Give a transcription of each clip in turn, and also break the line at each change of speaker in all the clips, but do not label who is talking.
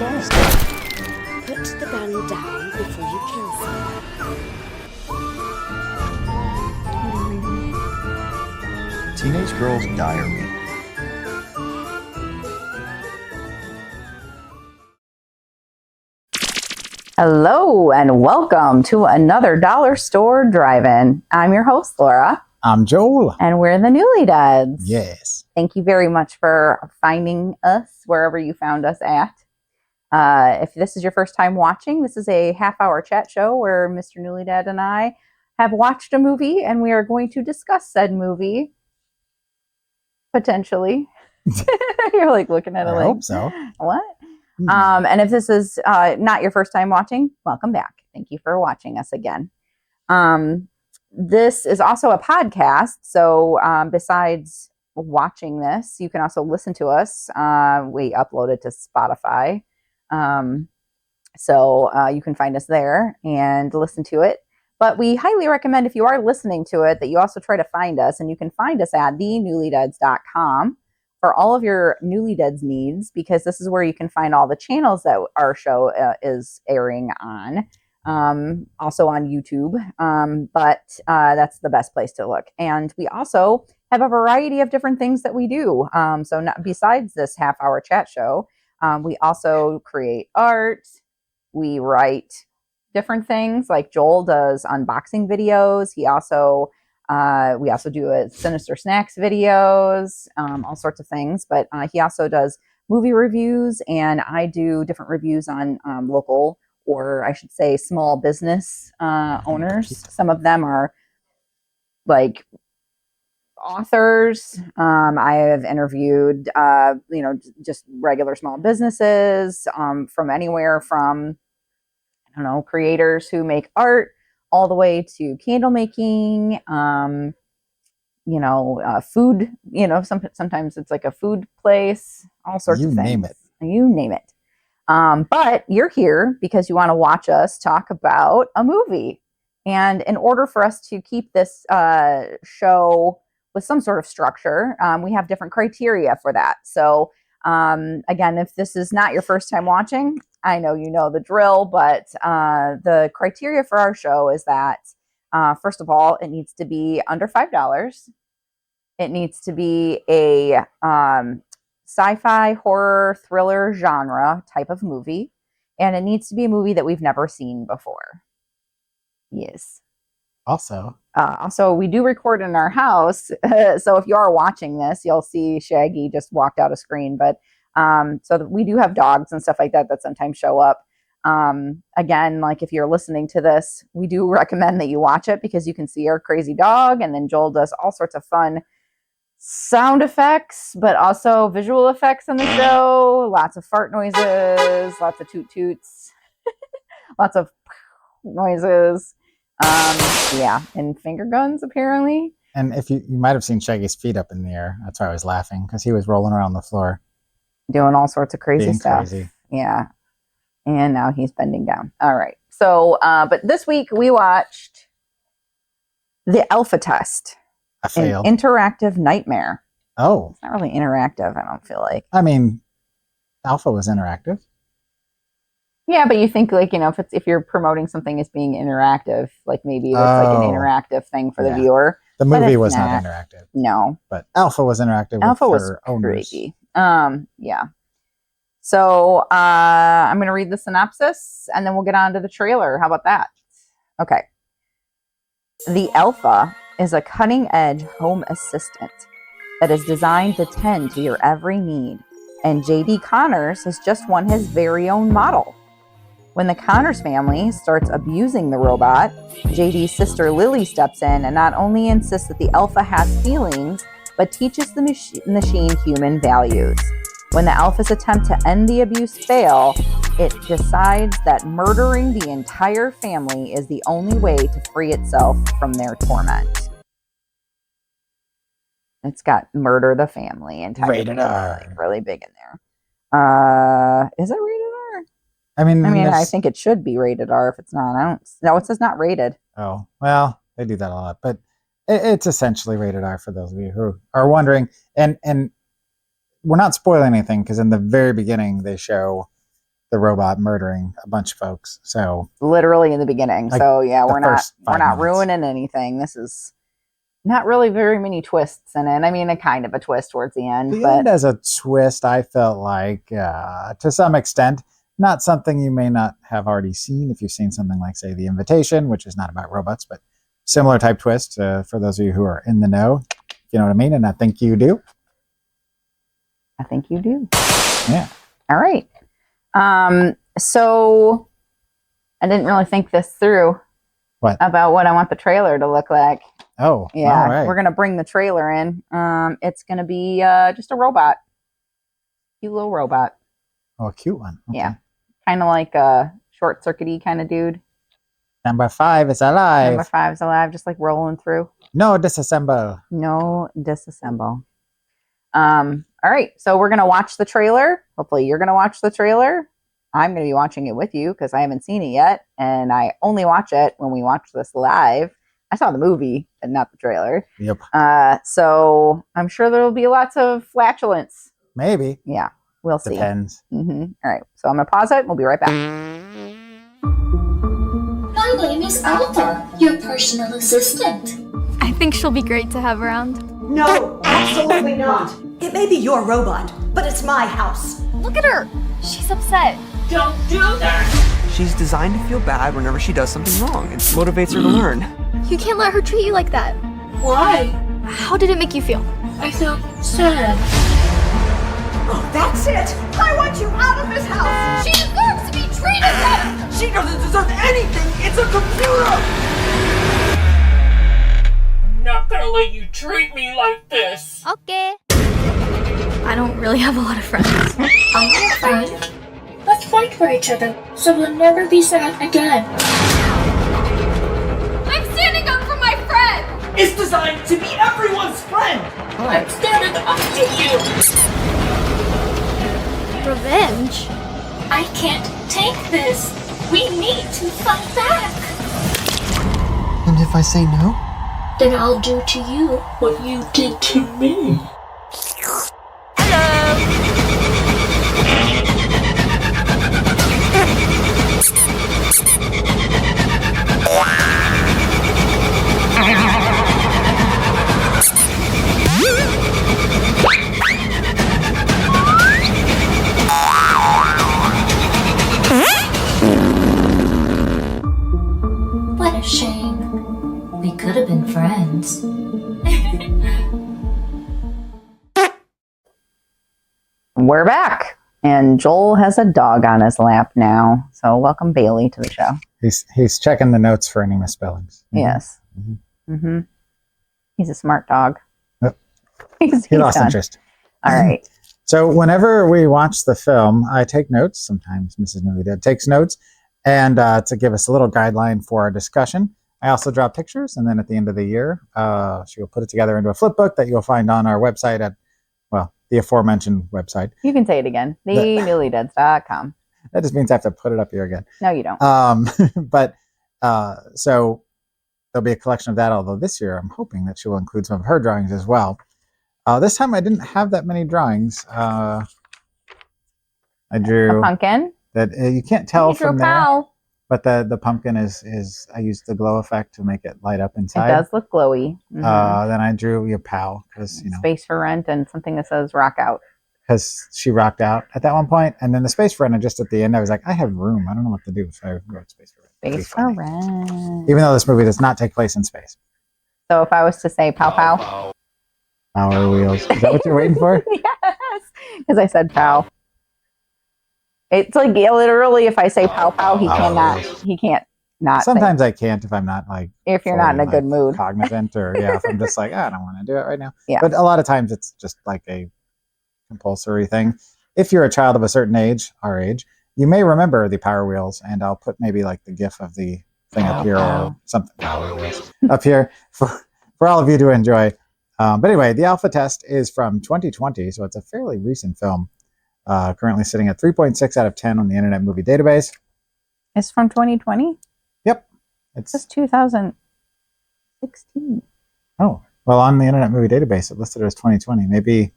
just.
Put the gun down before you kill someone.
Teenage Girl's Diary.
Hello and welcome to another Dollar Store Drive-In. I'm your host, Laura.
I'm Joel.
And we're the Newly Dads.
Yes.
Thank you very much for finding us wherever you found us at. If this is your first time watching, this is a half-hour chat show where Mr. Newly Dad and I have watched a movie and we are going to discuss said movie. Potentially. You're like looking at it
I hope so.
What? And if this is not your first time watching, welcome back. Thank you for watching us again. This is also a podcast. So besides watching this, you can also listen to us. We upload it to Spotify. So you can find us there and listen to it. But we highly recommend if you are listening to it that you also try to find us. And you can find us at thenewlydads.com for all of your Newly Dads needs, because this is where you can find all the channels that our show is airing on. Also on YouTube, but that's the best place to look. And we also have a variety of different things that we do. So not, besides this half-hour chat show, we also create art. We write different things, like Joel does unboxing videos. We also do a Sinister Snacks videos, all sorts of things. But he also does movie reviews, and I do different reviews on local, or I should say small business owners. Some of them are like authors. I have interviewed, just regular small businesses from anywhere from, creators who make art all the way to candle making, food, sometimes it's like a food place, all sorts of things. You name it. But you're here because you want to watch us talk about a movie. And in order for us to keep this show with some sort of structure, we have different criteria for that. So again, if this is not your first time watching, I know you know the drill, but the criteria for our show is that, first of all, it needs to be under $5. It needs to be a sci-fi, horror, thriller genre type of movie. And it needs to be a movie that we've never seen before. Yes.
Also,
we do record in our house. So if you are watching this, you'll see Shaggy just walked out of screen. But we do have dogs and stuff like that sometimes show up. Again, like if you're listening to this, we do recommend that you watch it because you can see our crazy dog. And then Joel does all sorts of fun sound effects, but also visual effects on the show. Lots of fart noises, lots of toot toots, lots of noises. And finger guns apparently.
And if you might have seen Shaggy's feet up in the air. That's why I was laughing, because he was rolling around the floor.
Doing all sorts of crazy stuff. Crazy. Yeah. And now he's bending down. All right. So, but this week we watched The Alpha Test.
A fail.
An interactive nightmare.
Oh.
It's not really interactive, I don't feel like.
I mean, Alpha was interactive.
Yeah, but you think like, if you're promoting something as being interactive, like maybe it's like an interactive thing for the viewer.
The movie was not interactive.
No.
But Alpha was interactive.
Alpha was crazy. Yeah. So I'm going to read the synopsis and then we'll get on to the trailer. How about that? Okay. The Alpha is a cutting-edge home assistant that is designed to tend to your every need. And J.D. Connors has just won his very own model. When the Connors family starts abusing the robot, JD's sister Lily steps in and not only insists that the Alpha has feelings, but teaches the machine human values. When the Alpha's attempt to end the abuse fail, it decides that murdering the entire family is the only way to free itself from their torment. It's got murder the family entire
rated R.
Really big in there. Is it rated R? I mean, I think it should be rated R if it's not. No, it says not rated.
Oh, well, they do that a lot, but it's essentially rated R for those of you who are wondering. And we're not spoiling anything because in the very beginning they show the robot murdering a bunch of folks. So
literally in the beginning.
Like
So yeah,
the
we're not
first 5 minutes.
ruining anything. This is not really very many twists in it. I mean, a kind of a twist towards the end,
the
but
end as a twist, I felt like to some extent, not something you may not have already seen if you've seen something like, say, The Invitation, which is not about robots, but similar type twist for those of you who are in the know. You know what I mean? And I think you do.
I think you do.
Yeah.
All right. So I didn't really think this through.
What?
About what I want the trailer to look like.
Oh,
yeah.
all right.
We're gonna bring the trailer in. It's gonna be just a robot, cute little robot.
Oh, a cute one. Okay.
Yeah, kind of like a short circuity kind of dude.
Number 5 is alive.
Number 5 is alive, just like rolling through.
No disassemble.
No disassemble. All right, so we're gonna watch the trailer. Hopefully, you're gonna watch the trailer. I'm gonna be watching it with you because I haven't seen it yet, and I only watch it when we watch this live. I saw the movie and not the trailer.
Yep.
So I'm sure there will be lots of flatulence.
Maybe.
Yeah, we'll see.
Depends.
All right, so I'm gonna pause it. We'll be right back.
My name is Alpha, your personal assistant.
I think she'll be great to have around.
No, absolutely not. It may be your robot, but it's my house.
Look at her. She's upset.
Don't do that!
She's designed to feel bad whenever she does something wrong. It motivates her to learn.
You can't let her treat you like that.
Why?
How did it make you feel?
I felt sad.
Oh, that's it. I want you out of this house.
She deserves to be treated better.
She doesn't deserve anything! It's a computer!
I'm not gonna let you treat me like this.
Okay. I don't really have a lot of friends.
I'm your friend. Let's fight for each other so we'll never be sad again.
I'm standing up for my friend.
It's designed to be everyone's friend!
I'm standing up to you.
Revenge?
I can't take this. We need to fight back.
And if I say no?
Then I'll do to you what you did to me. What a shame. We could have been friends.
We're back, and Joel has a dog on his lap now. So welcome Bailey to the show.
He's checking the notes for any misspellings.
Yes. He's a smart dog.
Yep.
He's
He lost
done.
interest.
All right.
So whenever we watch the film, I take notes. Sometimes Mrs. Newly Dead takes notes, and to give us a little guideline for our discussion. I also draw pictures, and then at the end of the year, she will put it together into a flip book that you'll find on our website at, well, the aforementioned website.
You can say it again. TheNewlyDeads.com.
That just means I have to put it up here again.
No, you don't.
But so there'll be a collection of that, although this year I'm hoping that she will include some of her drawings as well. This time I didn't have that many drawings. I drew
A pumpkin.
that you can't tell
You drew
from
a
there,
cow.
but the pumpkin is I used the glow effect to make it light up
It
inside.
does look glowy. Mhm.
Then I drew your pal because
Space for rent and something that says rock out.
because she rocked out at that one point, and then the space for rent. Just at the end, I was like, I have room. I don't know what to do, so I wrote space for rent. Pretty
Space for
funny.
rent.
Even though this movie does not take place in space.
So if I was to say pow pow.
Power wheels. Is that what you're waiting for?
Yes. Because I said pow. It's like literally if I say pow pow, he can't not say.
Sometimes I can't if I'm not like
If you're not in a
fully,
good mood.
cognizant, or if I'm just like, I don't want to do it right now.
Yeah.
But a lot of times it's just like a compulsory thing. If you're a child of a certain age, our age, you may remember the Power Wheels, and I'll put maybe like the GIF of the thing up here or something Power Wheels up here for all of you to enjoy. But anyway, the alpha test is from 2020, so it's a fairly recent film. Currently sitting at 3.6 out of 10 on the Internet Movie Database.
It's from 2020?
Yep.
It's 2016.
Oh, well, on the Internet Movie Database, it listed it as 2020. Maybe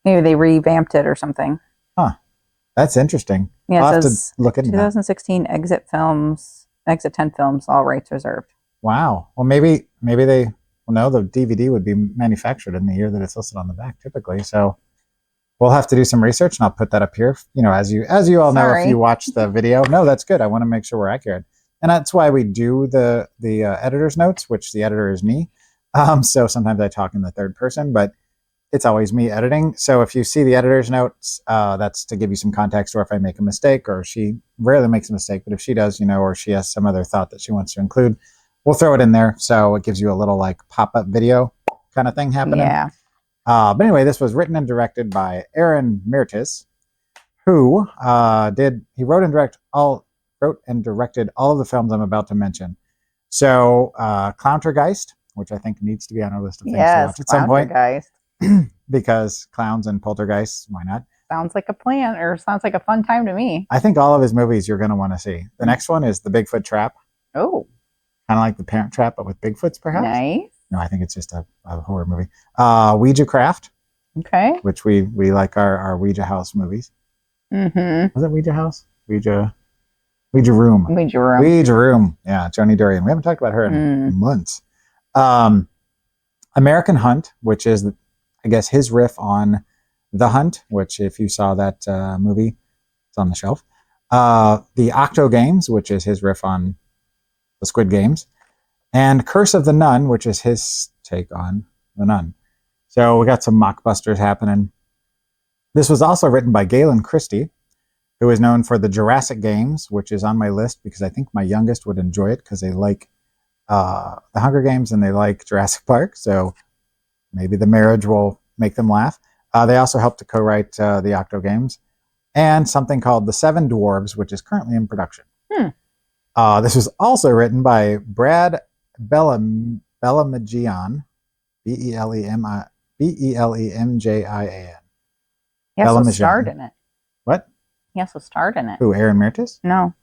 they revamped it or something.
Huh. That's interesting.
Yeah,
I'll
it
have to
says
look into that.
2016 Exit 10 Films, all rights reserved.
Wow. Well, maybe they. Well, no, the DVD would be manufactured in the year that it's listed on the back, typically. So we'll have to do some research, and I'll put that up here. You know, as you all know, if you watch the video. No, that's good. I want to make sure we're accurate, and that's why we do the editor's notes, which the editor is me. So sometimes I talk in the third person, but it's always me editing. So if you see the editor's notes, that's to give you some context, or if I make a mistake, or she rarely makes a mistake, but if she does, you know, or she has some other thought that she wants to include, we'll throw it in there. So it gives you a little like pop-up video kind of thing happening.
Yeah.
But anyway, this was written and directed by Aaron Mirtis, who wrote and directed all of the films I'm about to mention. So Clowntergeist, which I think needs to be on our list of things to watch at some point. Because clowns and poltergeists, why not?
Sounds like a plan, or sounds like a fun time to me.
I think all of his movies you're going to want to see. The next one is The Bigfoot Trap.
Oh.
Kind of like The Parent Trap, but with Bigfoots, perhaps?
Nice.
No, I think it's just a horror movie. Ouija Craft.
Okay.
Which we like our Ouija House movies.
Mm-hmm.
Was it Ouija House? Ouija Room.
Ouija Room.
Ouija Room. Yeah, Joni Durian. We haven't talked about her in months. American Hunt, which is, I guess, his riff on The Hunt, which if you saw that movie, it's on the shelf. The Octo Games, which is his riff on the Squid Games. And Curse of the Nun, which is his take on The Nun. So we got some mockbusters happening. This was also written by Galen Christie, who is known for the Jurassic Games, which is on my list because I think my youngest would enjoy it because they like the Hunger Games and they like Jurassic Park. So maybe the marriage will make them laugh. They also helped to co-write the Octo Games and something called The Seven Dwarves, which is currently in production. This was also written by Brad Bellemjian, Belemjian.
He also starred in it.
What?
He also starred in it.
Who, Aaron Mirtis?
No.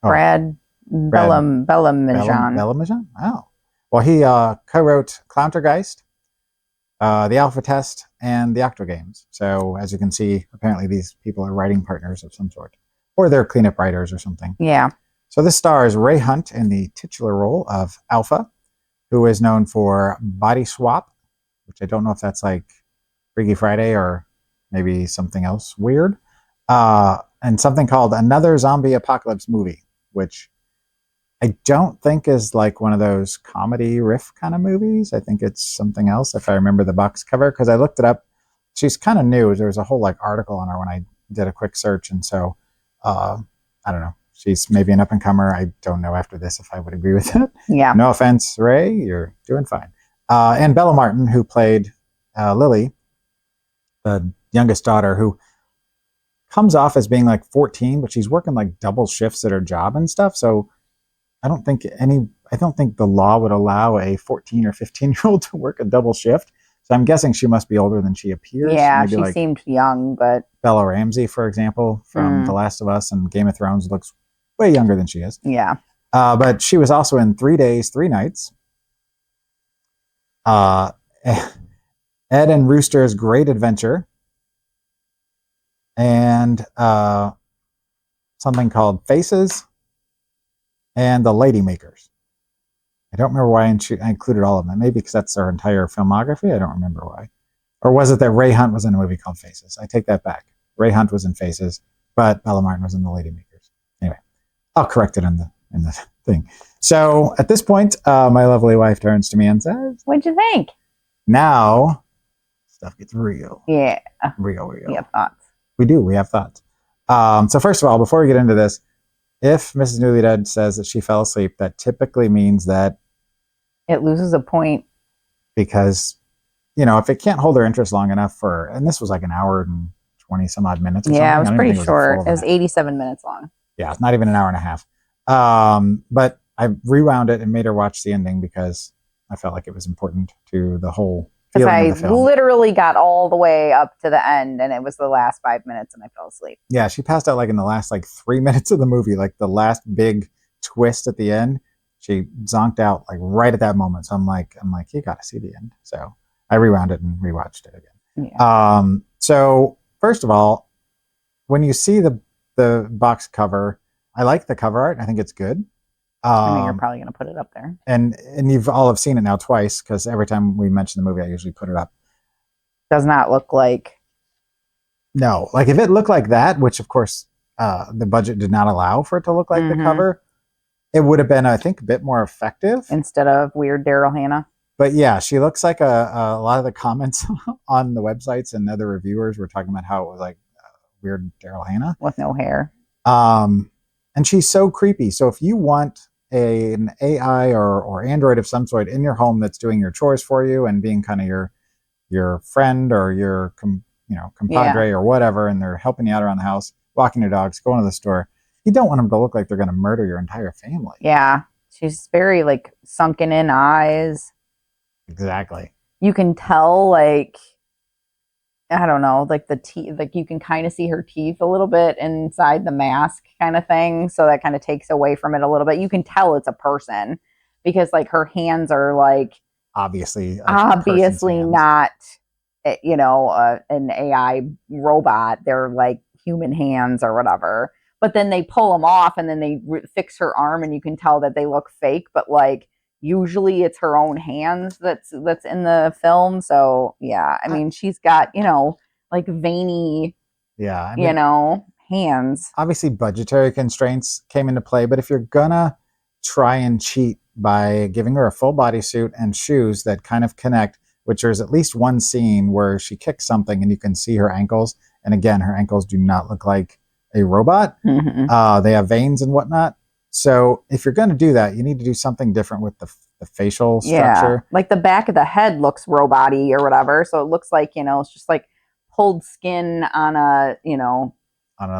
Oh.
Brad Bellemjian.
Bellemjian? Oh. Well, he co-wrote Clowntergeist, The Alpha Test, and the Octo Games. So, as you can see, apparently these people are writing partners of some sort. Or they're cleanup writers or something.
Yeah.
So this stars Ray Hunt in the titular role of Alpha, who is known for Body Swap, which I don't know if that's like Freaky Friday or maybe something else weird. And something called Another Zombie Apocalypse Movie, which I don't think is like one of those comedy riff kind of movies. I think it's something else if I remember the box cover, because I looked it up. She's kind of new. There was a whole like article on her when I did a quick search. And so I don't know. She's maybe an up-and-comer. I don't know after this if I would agree with that.
Yeah.
No offense, Ray. You're doing fine. And Bella Martin, who played Lily, the youngest daughter, who comes off as being like 14, but she's working like double shifts at her job and stuff. So I don't think the law would allow a 14 or 15-year-old to work a double shift. So I'm guessing she must be older than she appears.
Yeah,
maybe
she
like
seemed young, but
Bella Ramsey, for example, from The Last of Us and Game of Thrones, looks way younger than she is.
Yeah.
But she was also in 3 Days, 3 Nights. Ed and Rooster's Great Adventure. And something called Faces. And The Lady Makers. I don't remember why I included all of them. Maybe because that's our entire filmography. I don't remember why. Or was it that Ray Hunt was in a movie called Faces? I take that back. Ray Hunt was in Faces, but Bella Martin was in The Lady Makers. Anyway, I'll correct it in the thing. So at this point, my lovely wife turns to me and says,
"What'd you think?"
Now, stuff gets real.
Yeah.
Real.
We have thoughts.
We do. We have thoughts. So first of all, before we get into this, if Mrs. Newly Dead says that she fell asleep, that typically means that
it loses a point.
Because, you know, if it can't hold her interest long enough and this was like an hour and 20 some odd minutes or
yeah,
something.
It was pretty short. It was 87 minutes long.
Yeah, not even an hour and a half. But I rewound it and made her watch the ending because I felt like it was important to the whole
Because
feeling
I
of the film.
literally got all the way up to the end and it was the last 5 minutes and I fell asleep.
Yeah, she passed out like in the last like 3 minutes of the movie, like the last big twist at the end. She zonked out like right at that moment. So I'm like, you got to see the end. So I rewound it and rewatched it again.
Yeah.
So first of all, when you see the box cover, I like the cover art. I think it's good.
I mean, you're probably going to put it up there.
And you've all have seen it now twice, because every time we mention the movie, I usually put it up.
Does not look like.
No, like if it looked like that, which of course the budget did not allow for it to look like the cover, it would have been, I think, a bit more effective
instead of weird Daryl Hannah.
But yeah, she looks like a lot of the comments on the websites and other reviewers were talking about how it was like weird Daryl Hannah
with no hair.
And she's so creepy. So if you want an AI or Android of some sort in your home that's doing your chores for you and being kind of your friend or your compadre or whatever, and they're helping you out around the house, walking your dogs, going to the store, you don't want them to look like they're going to murder your entire family.
Yeah, she's very like sunken in eyes.
Exactly.
You can tell, like, I don't know, like the teeth, like you can kind of see her teeth a little bit inside the mask kind of thing. So that kind of takes away from it a little bit. You can tell it's a person because like her hands are like
obviously
not, an AI robot. They're like human hands or whatever. But then they pull them off and then they fix her arm and you can tell that they look fake. But like usually it's her own hands that's in the film. So yeah, I mean, she's got, like veiny, hands.
Obviously budgetary constraints came into play, but if you're gonna try and cheat by giving her a full bodysuit and shoes that kind of connect, which there's at least one scene where she kicks something and you can see her ankles. And again, her ankles do not look like a robot. They have veins and whatnot. So if you're going to do that, you need to do something different with the facial structure.
Like the back of the head looks robot-y or whatever. So it looks like, it's just like pulled skin on a,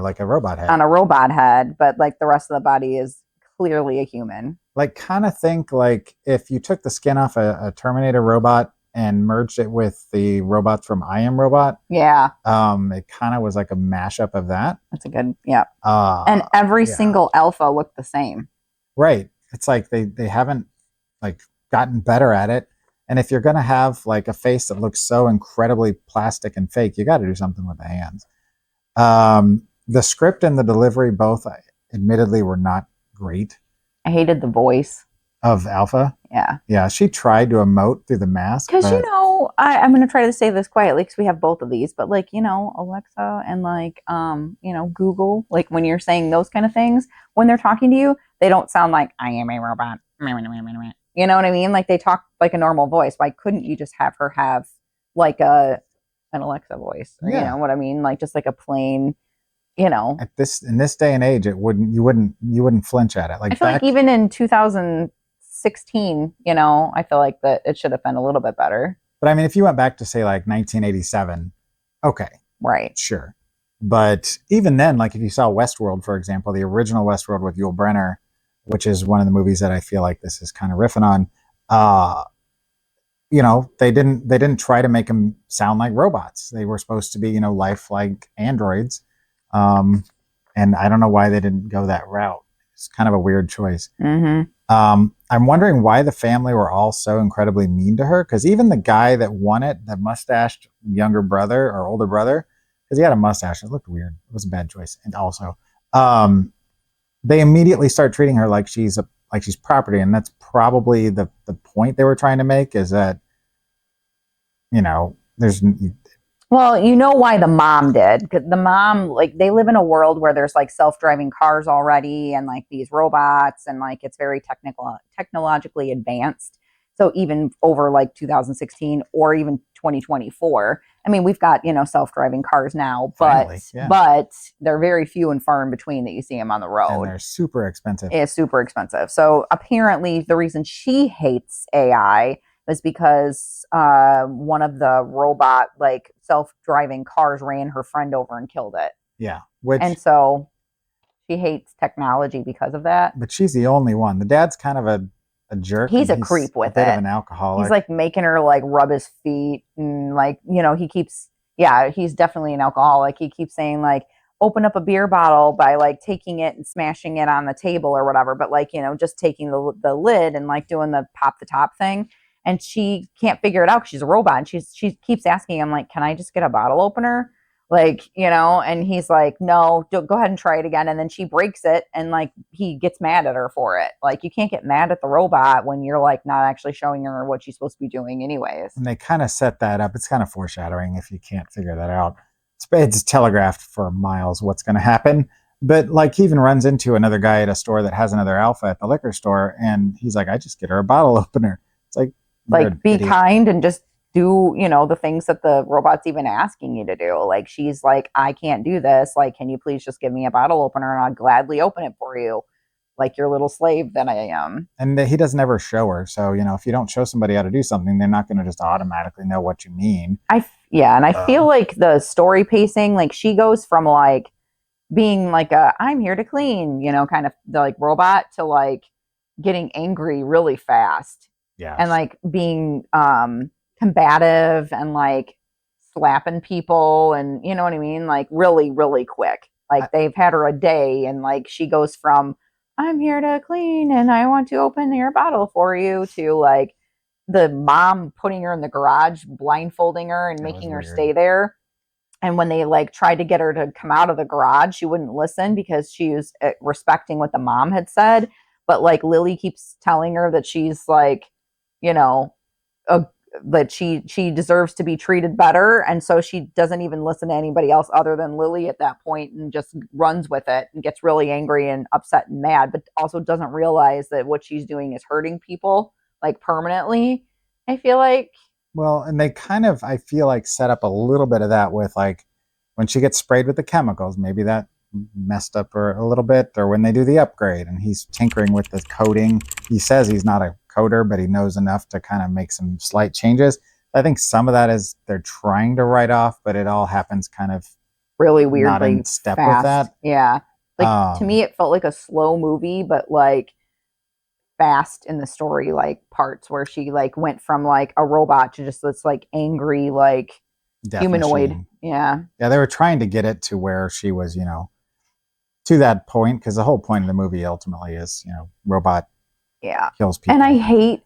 like a robot head.
On a robot head. But like the rest of the body is clearly a human.
Like kind of think like if you took the skin off a Terminator robot and merged it with the robots from I Am Robot.
Yeah.
It kind of was like a mashup of that.
That's a good, and every single alpha looked the same.
Right. It's like they haven't like gotten better at it. And if you're going to have like a face that looks so incredibly plastic and fake, you got to do something with the hands. The script and the delivery both admittedly were not great.
I hated the voice
of Alpha. Yeah, she tried to emote through the mask.
Because, I'm going to try to say this quietly because we have both of these, but like, Alexa and like, Google, like when you're saying those kind of things, when they're talking to you, they don't sound like I am a robot. You know what I mean? Like they talk like a normal voice. Why couldn't you just have her have like an Alexa voice? Or, you know what I mean? Like just like a plain, in this day and age, you wouldn't flinch at it. Like I feel like even in 2016, I feel like that it should have been a little bit better.
But I mean, if you went back to say like 1987, okay.
Right.
Sure. But even then, like if you saw Westworld, for example, the original Westworld with Yul Brynner, which is one of the movies that I feel like this is kind of riffing on, they didn't try to make them sound like robots. They were supposed to be, lifelike androids. And I don't know why they didn't go that route. It's kind of a weird choice. I'm wondering why the family were all so incredibly mean to her. Because even the guy that won it, the mustached younger brother or older brother, because he had a mustache, it looked weird. It was a bad choice. And also, they immediately start treating her like she's property, and that's probably the point they were trying to make. Is that there's.
Well, you know why the mom did, because the mom, like, they live in a world where there's like self-driving cars already and like these robots and like it's very technologically advanced. So even over like 2016 or even 2024, I mean, we've got, self-driving cars now, but they're very few and far in between that you see them on the road.
And they're super expensive.
It's super expensive. So apparently the reason she hates AI is because one of the robot like self-driving cars ran her friend over and killed it.
Yeah.
And so she hates technology because of that.
But she's the only one. The dad's kind of a jerk.
He's a creep with it.
A bit of an alcoholic.
He's like making her like rub his feet and like, he's definitely an alcoholic. He keeps saying like, open up a beer bottle by like taking it and smashing it on the table or whatever. But like, just taking the lid and like doing the pop the top thing. And she can't figure it out because she's a robot. And she keeps asking him, like, can I just get a bottle opener? Like, and he's like, no, go ahead and try it again. And then she breaks it and like he gets mad at her for it. Like, you can't get mad at the robot when you're like not actually showing her what she's supposed to be doing anyways.
And they kind of set that up. It's kind of foreshadowing if you can't figure that out. It's telegraphed for miles what's going to happen. But like he even runs into another guy at a store that has another alpha at the liquor store. And he's like, I just get her a bottle opener. It's like
be
idiot.
kind and just do, the things that the robot's even asking you to do. Like, she's like, I can't do this. Like, can you please just give me a bottle opener and I'll gladly open it for you. Like your little slave that I am.
And he doesn't ever show her. So, if you don't show somebody how to do something, they're not going to just automatically know what you mean.
And I feel like the story pacing, like she goes from like being like I'm here to clean, kind of the like robot to like getting angry really fast.
Yeah.
And like being combative and like slapping people and you know what I mean? Like really, really quick. Like they've had her a day and like she goes from I'm here to clean and I want to open your bottle for you to like the mom putting her in the garage, blindfolding her and making her stay there. And when they like tried to get her to come out of the garage, she wouldn't listen because she was respecting what the mom had said. But like Lily keeps telling her that she's like, that she deserves to be treated better. And so she doesn't even listen to anybody else other than Lily at that point and just runs with it and gets really angry and upset and mad, but also doesn't realize that what she's doing is hurting people like permanently. I feel like.
Well, and they kind of, I feel like, set up a little bit of that with like when she gets sprayed with the chemicals, maybe that messed up her a little bit, or when they do the upgrade and he's tinkering with the coding. He says he's not a coder, but he knows enough to kind of make some slight changes. I think some of that is they're trying to write off, but it all happens kind of
really weirdly
not in step
fast.
with that.
Yeah. Like to me, it felt like a slow movie, but like fast in the story, like parts where she like went from like a robot to just this like angry, like
Death
humanoid.
machine.
Yeah.
Yeah. They were trying to get it to where she was, to that point, because the whole point of the movie ultimately is, robot kills people.
And I hate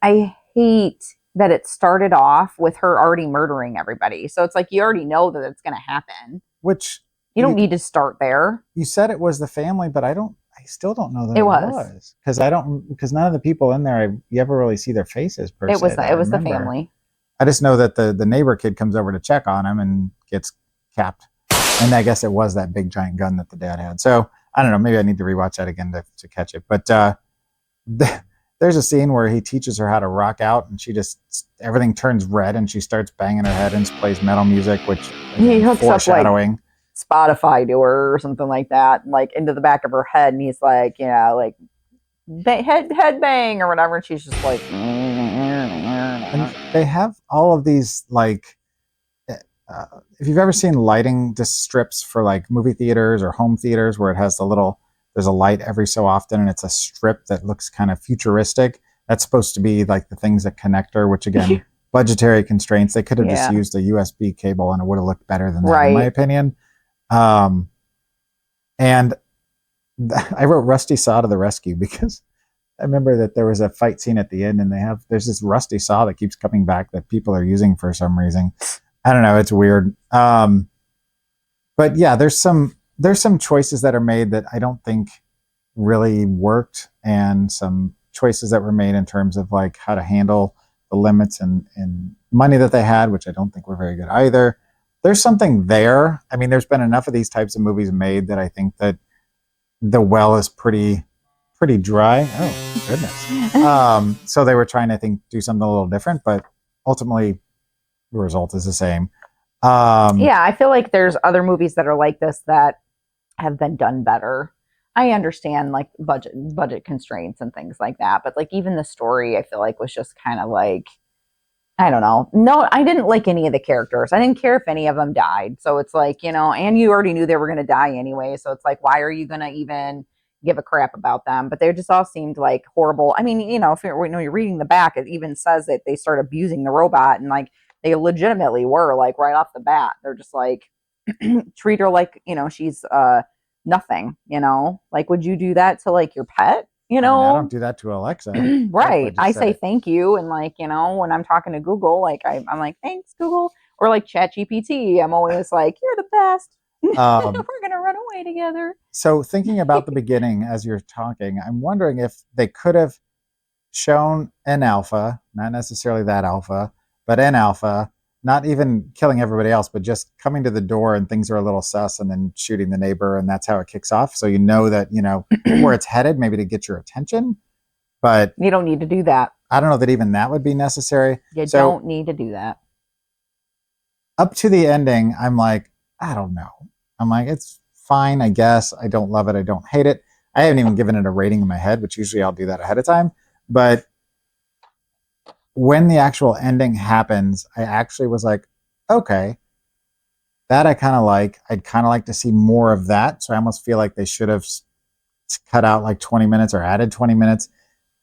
that it started off with her already murdering everybody. So it's like you already know that it's going to happen.
Which
you don't need to start there.
You said it was the family, but I still don't know that it was. Because none of the people in there, you ever really see their faces per se.
It was the family.
I just know that the neighbor kid comes over to check on him and gets capped. And I guess it was that big giant gun that the dad had. So I don't know. Maybe I need to rewatch that again to catch it. But there's a scene where he teaches her how to rock out, and everything turns red, and she starts banging her head and plays metal music, which
he hooks
foreshadowing.
Up like Spotify to her or something like that, like into the back of her head, and he's like, like head bang or whatever, and she's just like.
And they have all of these like. If you've ever seen lighting just strips for like movie theaters or home theaters where it has there's a light every so often and it's a strip that looks kind of futuristic, that's supposed to be like the things that connect her, which again, budgetary constraints, they could have just used a USB cable and it would have looked better than that, in my opinion. And I wrote Rusty Saw to the rescue because I remember that there was a fight scene at the end and there's this rusty saw that keeps coming back that people are using for some reason. I don't know. It's weird. But yeah, there's some choices that are made that I don't think really worked, and some choices that were made in terms of like how to handle the limits and money that they had, which I don't think were very good either. There's something there. I mean, there's been enough of these types of movies made that I think that the well is pretty dry. Oh, goodness. So they were trying to do something a little different, but ultimately the result is the same.
I feel like there's other movies that are like this that have been done better. I understand like budget constraints and things like that, but like even the story I feel like was just kind of like, I don't know. No, I didn't like any of the characters. I didn't care if any of them died. So it's like, and you already knew they were going to die anyway. So it's like, why are you going to even give a crap about them? But they just all seemed like horrible. I mean, if you're reading the back, it even says that they start abusing the robot, and like they legitimately were like right off the bat. They're just like treat her like, she's nothing, like, would you do that to like your pet? I
don't do that to Alexa.
Right. I say thank you. And like, when I'm talking to Google, like I'm like, thanks Google. Or like ChatGPT, I'm always like, you're the best.
Um,
We're gonna run away together.
So thinking about the beginning as you're talking, I'm wondering if they could have shown an alpha, not necessarily that alpha, but an alpha, not even killing everybody else, but just coming to the door and things are a little sus and then shooting the neighbor, and that's how it kicks off. So you know that, where it's headed, maybe to get your attention. But
you don't need to do that.
I don't know that even that would be necessary.
You don't need to do that.
Up to the ending, I'm like, I don't know. I'm like, it's fine, I guess. I don't love it. I don't hate it. I haven't even given it a rating in my head, which usually I'll do that ahead of time. But when the actual ending happens, I actually was like, okay, that I kind of like. I'd kind of like to see more of that. So I almost feel like they should have cut out like 20 minutes or added 20 minutes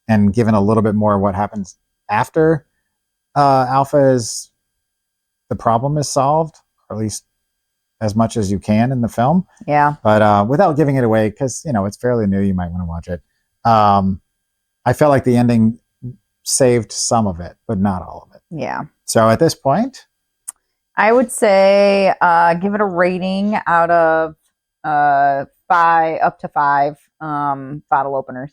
and given a little bit more of what happens after Alpha is the problem is solved, or at least as much as you can in the film.
Yeah.
But without giving it away, because, it's fairly new, you might want to watch it. I felt like the ending saved some of it, but not all of it.
Yeah.
So at this point,
I would say give it a rating out of 5 up to 5 bottle openers.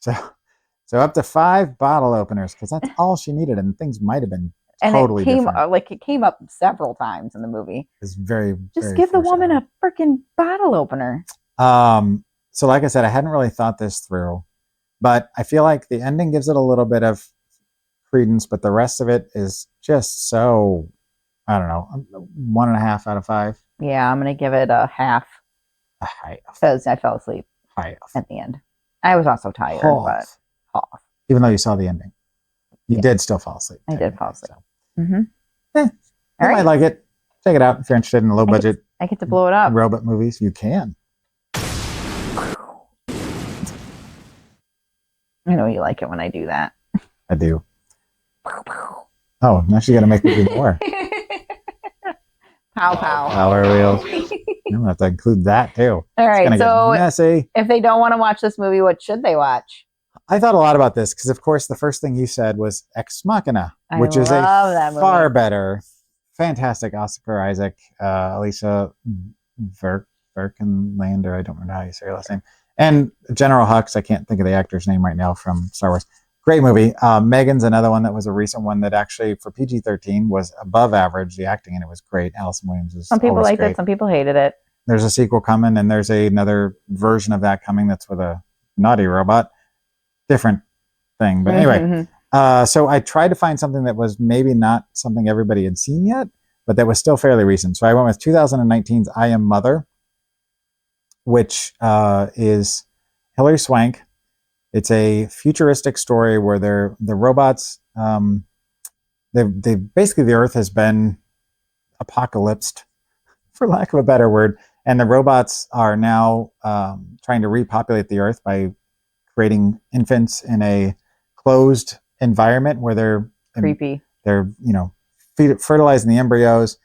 So up to 5 bottle openers, because that's all she needed, and things might have been totally different.
It came up several times in the movie.
It's very
just
very
give the woman a freaking bottle opener.
So like I said, I hadn't really thought this through, but I feel like the ending gives it a little bit of credence, but the rest of it is just so, I don't know, 1.5 out of 5.
Yeah, I'm gonna give it a half.
A half.
Because I fell asleep at the end. I was also tired, but half.
Even though you saw the ending, you did still fall asleep.
I did fall asleep.
So. You might like it. Check it out if you're interested in low budget.
I get to blow it up.
Robot movies. You can.
I know you like it when I do that.
I do. Oh, now she's gonna make me do more.
Pow pow.
Power wheels. I'm gonna have to include that too.
All right, so
messy.
If they don't want to watch this movie, what should they watch?
I thought a lot about this because, of course, the first thing you said was Ex Machina, which is a far better, fantastic Oscar Isaac, Alicia Vikander. I don't remember how you say her last name. And General Hux. I can't think of the actor's name right now from Star Wars. Great movie. Megan's another one that was a recent one that actually, for PG-13, was above average. The acting in it was great. Allison Williams was
Some people liked
great.
it. Some people hated it.
There's a sequel coming, and there's another version of that coming that's with a naughty robot. Different thing. But anyway, so I tried to find something that was maybe not something everybody had seen yet, but that was still fairly recent. So I went with 2019's I Am Mother, which is Hilary Swank. It's a futuristic story where the robots, they basically, the Earth has been apocalypsed, for lack of a better word, and the robots are now trying to repopulate the Earth by creating infants in a closed environment where they're
creepy.
They're fertilizing the embryos,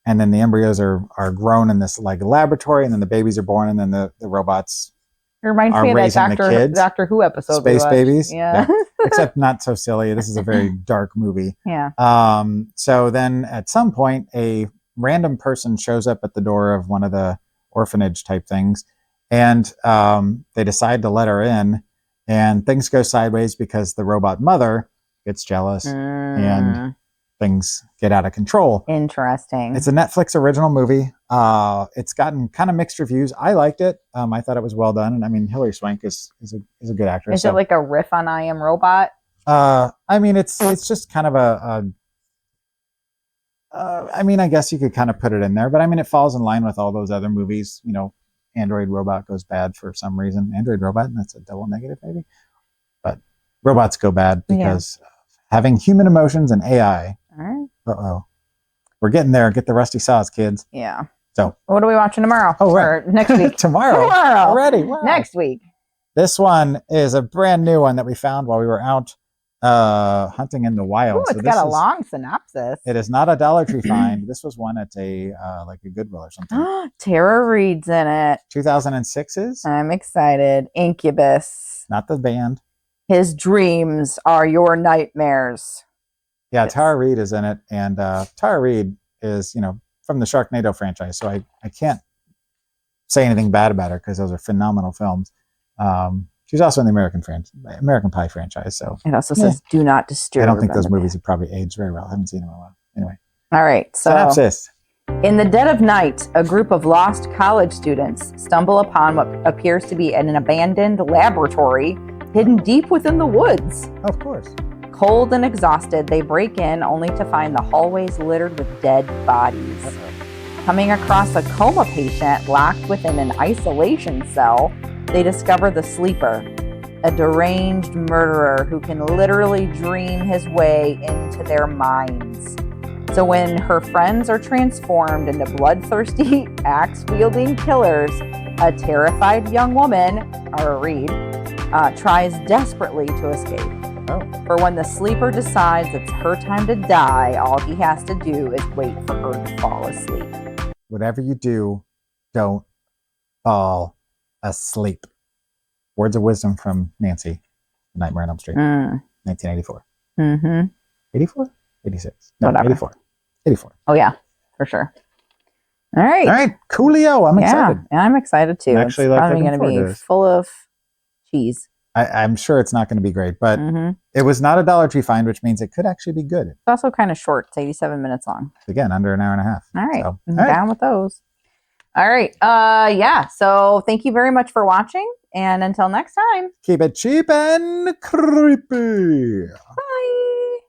and then the embryos are grown in this like laboratory, and then the babies are born, and then the robots.
It reminds me of that Doctor Who episode.
Space Babies.
Yeah.
Except not so silly. This is a very dark movie.
Yeah.
So then at some point, a random person shows up at the door of one of the orphanage type things, and they decide to let her in, and things go sideways because the robot mother gets jealous and things get out of control.
Interesting.
It's a Netflix original movie. It's gotten kind of mixed reviews. I liked it. I thought it was well done, and I mean, Hilary Swank is a good actress.
Is it like a riff on I Am Robot?
I mean, it's just kind of I mean, I guess you could kind of put it in there, but I mean, it falls in line with all those other movies. Android robot goes bad for some reason. Android robot, and that's a double negative maybe. But robots go bad because of having human emotions and AI.
All right.
Uh-oh. We're getting there. Get the rusty saws, kids.
Yeah.
So
what are we watching tomorrow?
Oh, right.
Or next week?
Tomorrow. Already. Wow.
Next week.
This one is a brand new one that we found while we were out hunting in the wild.
Ooh, it's got a long synopsis.
It is not a Dollar Tree find. This was one at a like a Goodwill or something.
Tara Reid's in it.
2006's.
I'm excited. Incubus.
Not the band.
His dreams are your nightmares.
Yeah, Tara Reid is in it, and Tara Reid is, from the Sharknado franchise. So I can't say anything bad about her because those are phenomenal films. She's also in the American Pie franchise. So
it also says do not disturb.
I don't think those movies have probably aged very well. I haven't seen them in a while. Anyway.
All right. So
synopsis.
In the dead of night, a group of lost college students stumble upon what appears to be an abandoned laboratory hidden deep within the woods.
Of course.
Cold and exhausted, they break in only to find the hallways littered with dead bodies. Coming across a coma patient locked within an isolation cell, they discover the sleeper, a deranged murderer who can literally dream his way into their minds. So when her friends are transformed into bloodthirsty, axe-wielding killers, a terrified young woman, Ara Reed, tries desperately to escape. For when the sleeper decides it's her time to die, all he has to do is wait for her to fall asleep.
Whatever you do, don't fall asleep. Words of wisdom from Nancy, Nightmare on Elm Street, 1984. 84? 86. No,
Whatever.
84. 84.
Oh, yeah, for sure. All right.
All right, coolio. I'm excited.
Yeah, I'm excited too.
I'm actually
it's probably
looking
going to
forward to
be
this.
full of cheese.
I'm sure it's not going to be great, but it was not a Dollar Tree find, which means it could actually be good.
It's also kind of short. It's 87 minutes long.
Again, under an hour and a half.
All right.
So,
I'm down with those. All right. Yeah. So thank you very much for watching. And until next time.
Keep it cheap and creepy.
Bye.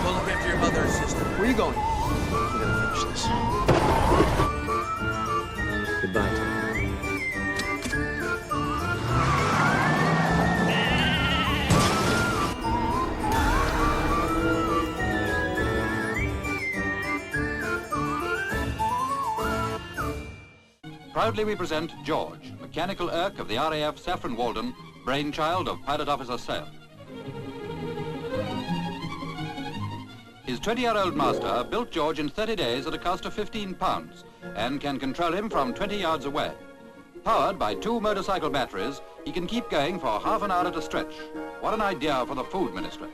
Go look after your mother and sister. Where are you going?
We're gonna finish this. Goodbye, Tom.
Proudly we present George, mechanical Irk of the RAF Saffron Walden, brainchild of Pilot Officer Sale. His 20-year-old master built George in 30 days at a cost of £15 and can control him from 20 yards away. Powered by 2 motorcycle batteries, he can keep going for half an hour at a stretch. What an idea for the food ministry.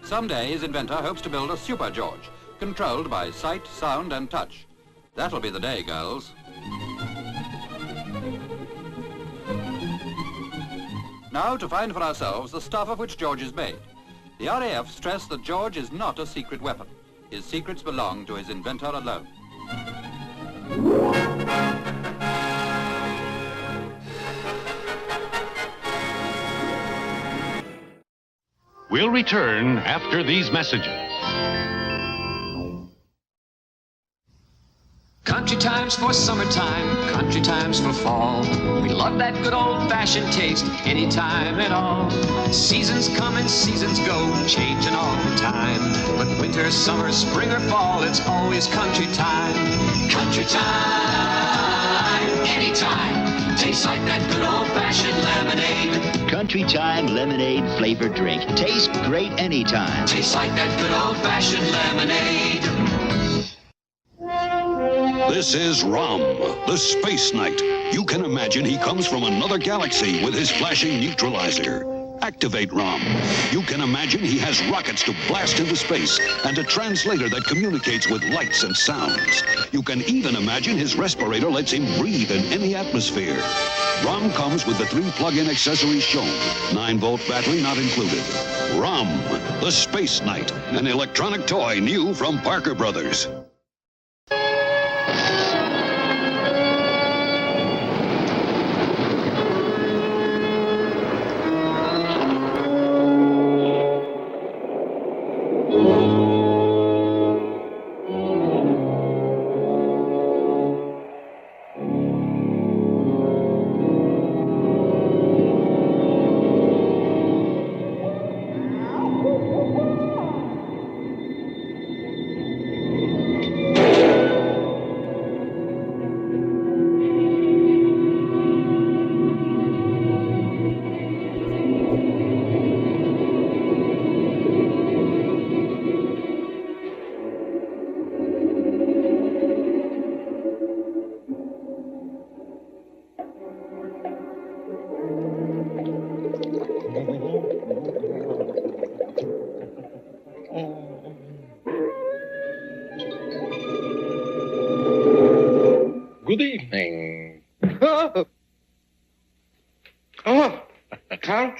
Someday his inventor hopes to build a Super George, controlled by sight, sound and touch. That'll be the day, girls. Now to find for ourselves the stuff of which George is made. The RAF stress that George is not a secret weapon. His secrets belong to his inventor alone.
We'll return after these messages.
Country times for summertime, country times for fall. We love that good old-fashioned taste anytime at all. Seasons come and seasons go, changing all the time. But winter, summer, spring or fall, it's always country time. Country time, anytime. Tastes like that good old-fashioned lemonade.
Country Time lemonade flavored drink. Tastes great anytime.
Tastes like that good old-fashioned lemonade.
This is Rom, the Space Knight. You can imagine he comes from another galaxy with his flashing neutralizer. Activate Rom. You can imagine he has rockets to blast into space and a translator that communicates with lights and sounds. You can even imagine his respirator lets him breathe in any atmosphere. Rom comes with the 3 plug-in accessories shown. 9-volt battery not included. Rom, the Space Knight, an electronic toy new from Parker Brothers.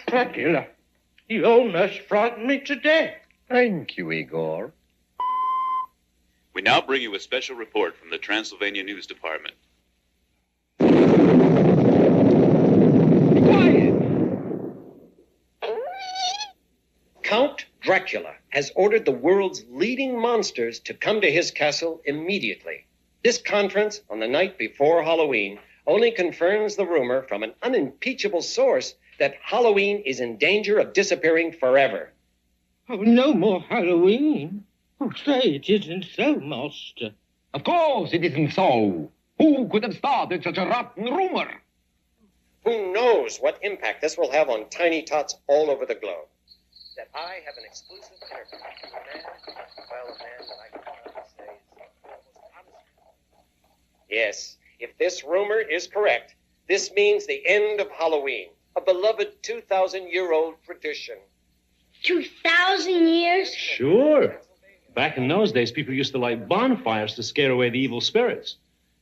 Dracula. You almost frightened me to death.
Thank you, Igor.
We now bring you a special report from the Transylvania News Department.
Count Dracula has ordered the world's leading monsters to come to his castle immediately. This conference on the night before Halloween only confirms the rumor from an unimpeachable source that Halloween is in danger of disappearing forever.
Oh, no more Halloween. Oh, say it isn't so, Master.
Of course it isn't so. Who could have started such a rotten rumor?
Who knows what impact this will have on tiny tots all over the globe? That I have an exclusive interview with a man, well, a man that I can proudly say is almost honest. Yes, if this rumor is correct, this means the end of Halloween, a beloved 2,000-year-old tradition.
2,000 years?
Sure. Back in those days, people used to light bonfires to scare away the evil spirits.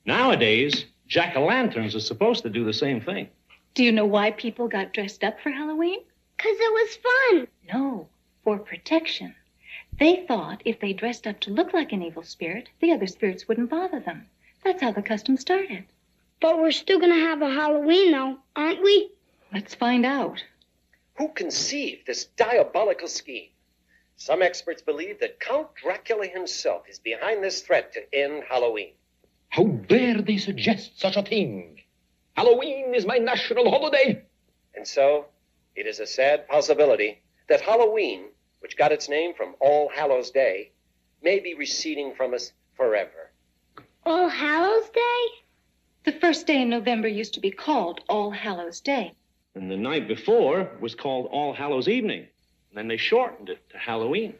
Nowadays, jack-o'-lanterns are supposed to do the same thing.
Do you know why people got dressed up for Halloween?
'Cause it was fun.
No, for protection. They thought if they dressed up to look like an evil spirit, the other spirits wouldn't bother them. That's how the custom started.
But we're still going to have a Halloween, though, aren't we?
Let's find out.
Who conceived this diabolical scheme? Some experts believe that Count Dracula himself is behind this threat to end Halloween.
How dare they suggest such a thing? Halloween is my national holiday.
And so, it is a sad possibility that Halloween, which got its name from All Hallows Day, may be receding from us forever.
All Hallows Day?
The first day in November used to be called All Hallows Day.
And the night before was called All Hallows Evening. And then they shortened it to Halloween.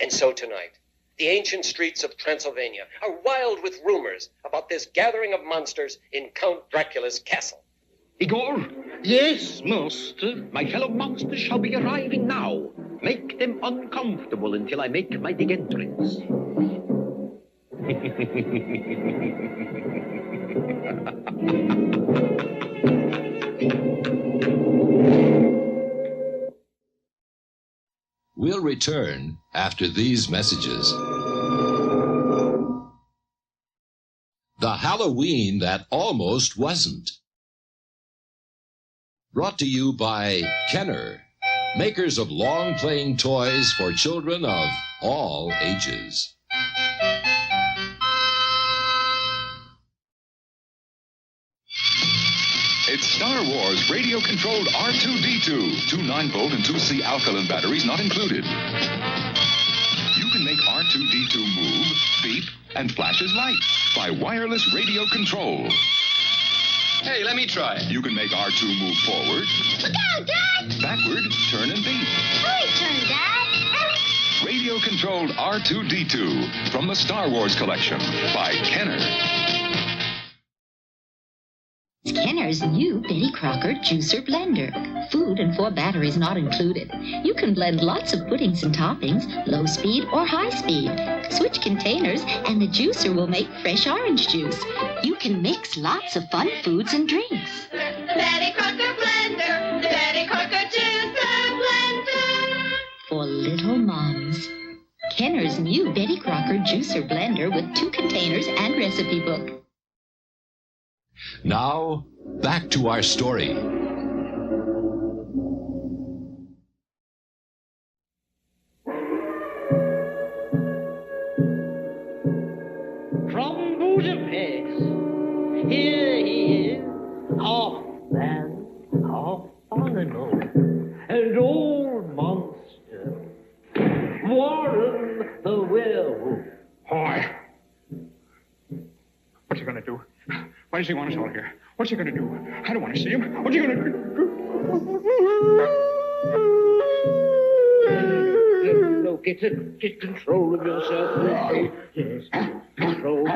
And so tonight, the ancient streets of Transylvania are wild with rumors about this gathering of monsters in Count Dracula's castle.
Igor?
Yes, Master.
My fellow monsters shall be arriving now. Make them uncomfortable until I make my big entrance.
We'll return after these messages. The Halloween that almost wasn't. Brought to you by Kenner, makers of long-playing toys for children of all ages.
It's Star Wars radio-controlled R2-D2. 2 9-volt and 2C alkaline batteries not included. You can make R2-D2 move, beep, and flash his light by wireless radio control.
Hey, let me try it.
You can make R2 move forward.
Look out, Dad!
Backward, turn and beep.
My turn, Dad.
Radio-controlled R2-D2 from the Star Wars collection by Kenner.
Kenner's new Betty Crocker Juicer Blender. Food and 4 batteries not included. You can blend lots of puddings and toppings, low speed or high speed. Switch containers and the juicer will make fresh orange juice. You can mix lots of fun foods and drinks.
Betty Crocker Blender, Betty Crocker Juicer Blender.
For little moms. Kenner's new Betty Crocker Juicer Blender with 2 containers and recipe book.
Now, back to our story.
From Budapest, here he is, half man, half animal, and old monster, Warren the werewolf.
Hi. What's he gonna do? Why does he want us all here? What's he gonna do? I don't want to see him. What's he gonna do?
No, get control of yourself. Yes, control.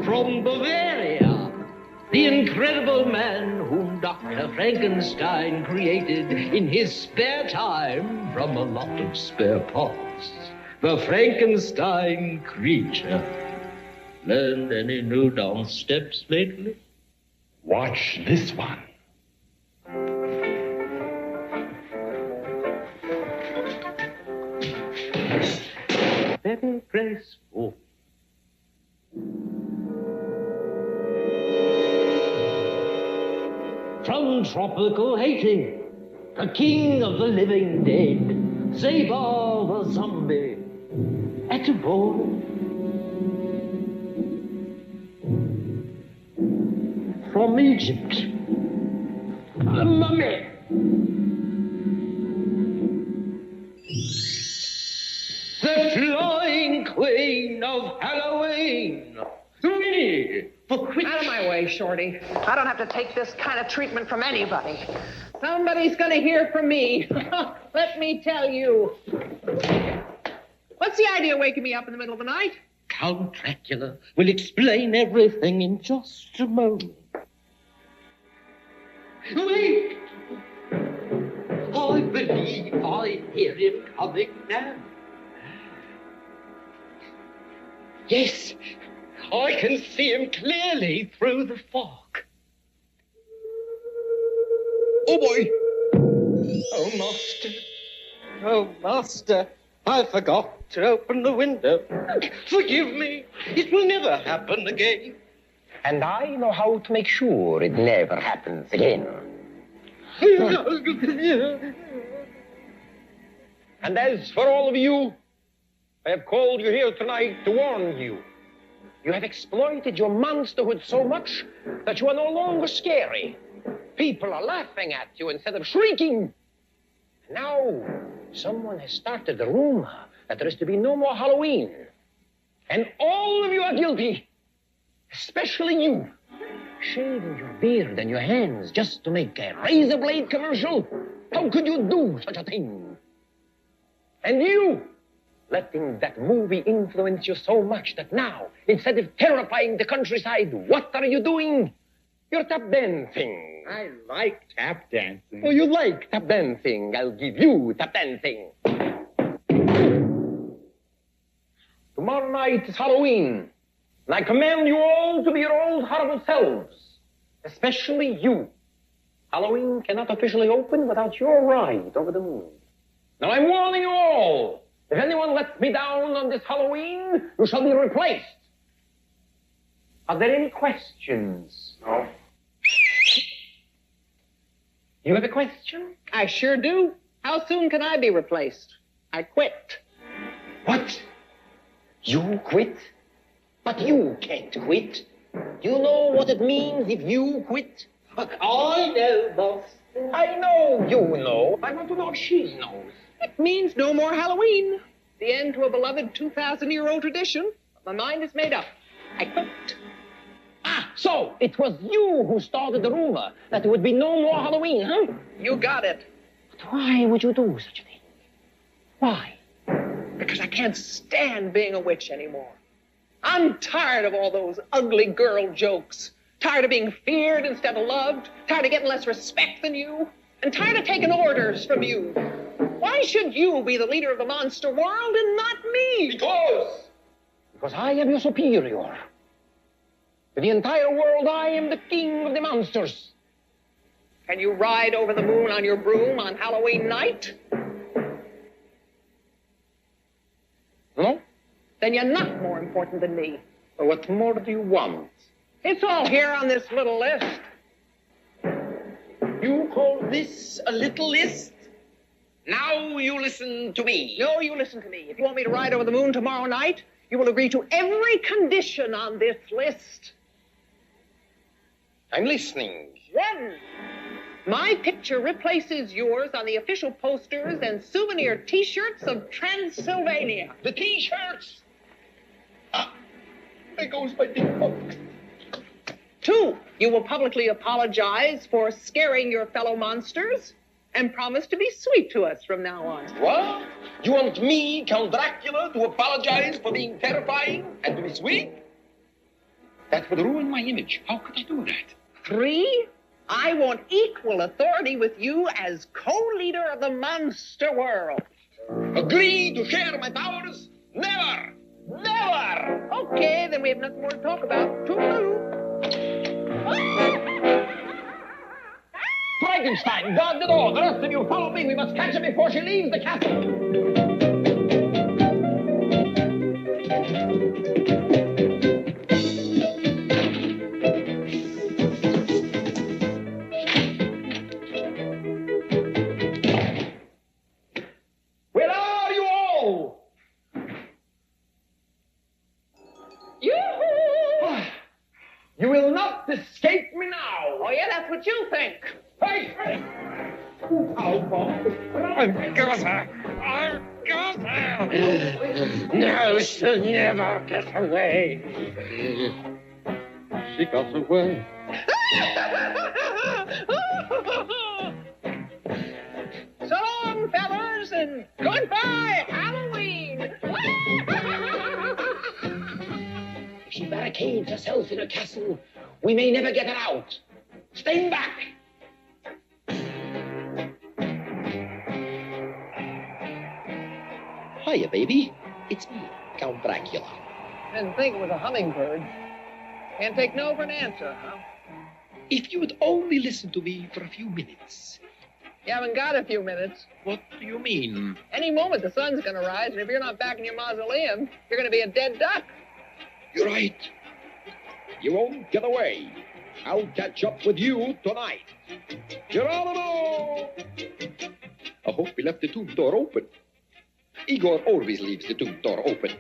From Bavaria, the incredible man whom Dr. Frankenstein created in his spare time from a lot of spare parts. The Frankenstein creature. Learned any new dance steps lately?
Watch this one.
Very graceful. From tropical Haiti, the king of the living dead, Zabar the zombie, at a ball. From Egypt, the mummy. The flying queen of Halloween. Me.
Out of my way, Shorty. I don't have to take this kind of treatment from anybody. Somebody's gonna hear from me. Let me tell you. What's the idea of waking me up in the middle of the night?
Count Dracula will explain everything in just a moment. Wait! I believe I hear him coming now. Yes, I can see him clearly through the fog. Oh, boy! Oh, Master. Oh, Master. I forgot to open the window. Forgive me. It will never happen again.
And I know how to make sure it never happens again. And as for all of you, I have called you here tonight to warn you. You have exploited your monsterhood so much that you are no longer scary. People are laughing at you instead of shrieking. Now, someone has started a rumor that there is to be no more Halloween. And all of you are guilty. Especially you. Shaving your beard and your hands just to make a razor blade commercial? How could you do such a thing? And you, letting that movie influence you so much that now, instead of terrifying the countryside, what are you doing? You're tap dancing.
I like tap dancing.
Oh, you like tap dancing? I'll give you tap dancing. Tomorrow night is Halloween. And I command you all to be your old horrible selves. Especially you. Halloween cannot officially open without your ride over the moon. Now I'm warning you all. If anyone lets me down on this Halloween, you shall be replaced. Are there any questions?
No.
You have a question?
I sure do. How soon can I be replaced? I quit.
What? You quit? But you can't quit. You know what it means if you quit?
I know, boss.
I know you know. I want to know if she knows.
It means no more Halloween. The end to a beloved 2,000-year-old tradition. My mind is made up. I quit.
Ah, so it was you who started the rumor that there would be no more Halloween, huh?
You got it.
But why would you do such a thing? Why?
Because I can't stand being a witch anymore. I'm tired of all those ugly girl jokes. Tired of being feared instead of loved. Tired of getting less respect than you. And tired of taking orders from you. Why should you be the leader of the monster world and not me?
Because I am your superior. To the entire world, I am the king of the monsters.
Can you ride over the moon on your broom on Halloween night?
No?
Then you're not more important than me.
Well, what more do you want?
It's all here on this little list.
You call this a little list? Now you listen to me.
No, you listen to me. If you want me to ride over the moon tomorrow night, you will agree to every condition on this list.
I'm listening.
1. My picture replaces yours on the official posters and souvenir T-shirts of Transylvania.
The T-shirts? Ah, there goes my big book.
2. You will publicly apologize for scaring your fellow monsters and promise to be sweet to us from now on.
What? You want me, Count Dracula, to apologize for being terrifying and to be sweet? That would ruin my image. How could I do that?
3. I want equal authority with you as co-leader of the monster world.
Agree to share my powers? Never! Never!
Okay, then we have nothing more to talk about. Toodaloo.
Frankenstein, guard the door. The rest of you follow me. We must catch her before she leaves the castle. Where are you all?
Yoo-hoo!
You will not escape me now.
Oh, yeah, that's what you think.
Hey! I've got her. I've got her. No, she'll never get away. She got away.
So long, fellas, and goodbye, Halloween.
If she barricades herself in a castle, we may never get her out. Stand back.
Hiya, baby. It's me, Count Dracula.
Didn't think it was a hummingbird. Can't take no for an answer, huh?
If you would only listen to me for a few minutes.
You haven't got a few minutes.
What do you mean?
Any moment the sun's gonna rise, and if you're not back in your mausoleum, you're gonna be a dead duck.
You're right. You won't get away. I'll catch up with you tonight. Geronimo! I hope we left the tomb door open. Igor always leaves the tomb door open.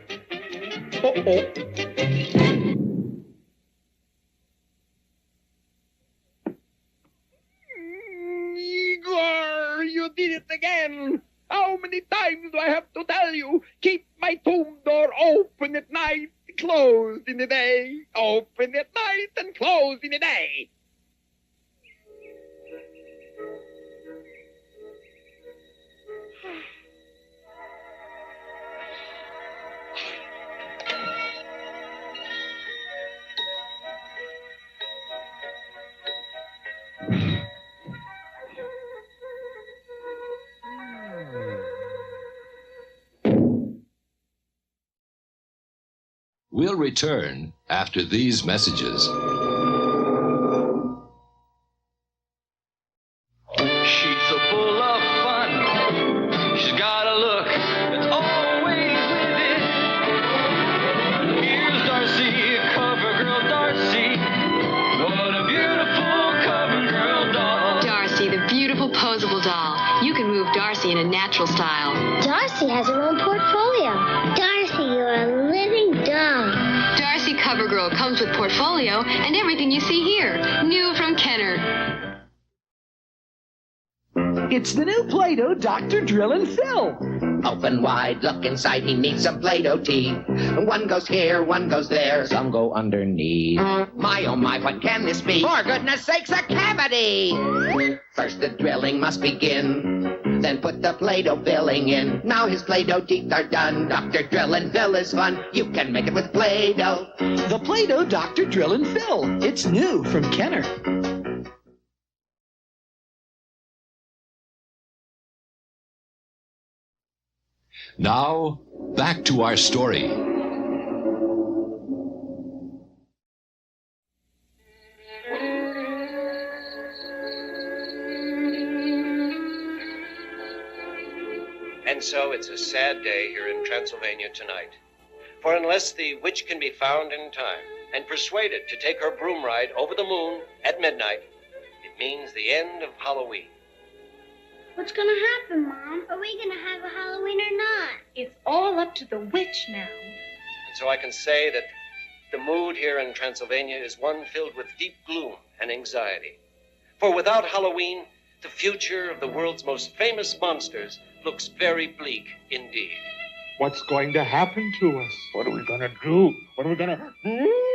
Igor, you did it again. How many times do I have to tell you? Keep my tomb door open at night, closed in the day. Open at night and closed in the day.
We'll return after these messages.
She's so full of fun. She's got a look that's always with it. Here's Darcy, cover girl Darcy. What a beautiful cover girl doll.
Darcy, the beautiful posable doll. You can move Darcy in a natural style.
Darcy has her own portfolio. Darcy, you're a living doll.
Darcy CoverGirl comes with portfolio and everything you see here. New from Kenner.
It's the new Play-Doh Dr. Drill and Fill.
Open wide, look inside, he needs some Play-Doh teeth. One goes here, one goes there, some go underneath. My, oh my, what can this be? For goodness sakes, a cavity! First the drilling must begin, then put the Play-Doh filling in. Now his Play-Doh teeth are done. Dr. Drill and Fill is fun. You can make it with Play-Doh.
The Play-Doh Dr. Drill and Fill. It's new from Kenner.
Now, back to our story.
And so it's a sad day here in Transylvania tonight. For unless the witch can be found in time and persuaded to take her broom ride over the moon at midnight, it means the end of Halloween.
What's gonna happen, Mom? Are we gonna have a Halloween or not?
It's all up to the witch now.
And so I can say that the mood here in Transylvania is one filled with deep gloom and anxiety. For without Halloween, the future of the world's most famous monsters looks very bleak indeed.
What's going to happen to us? What are we going to do? What are we going to do?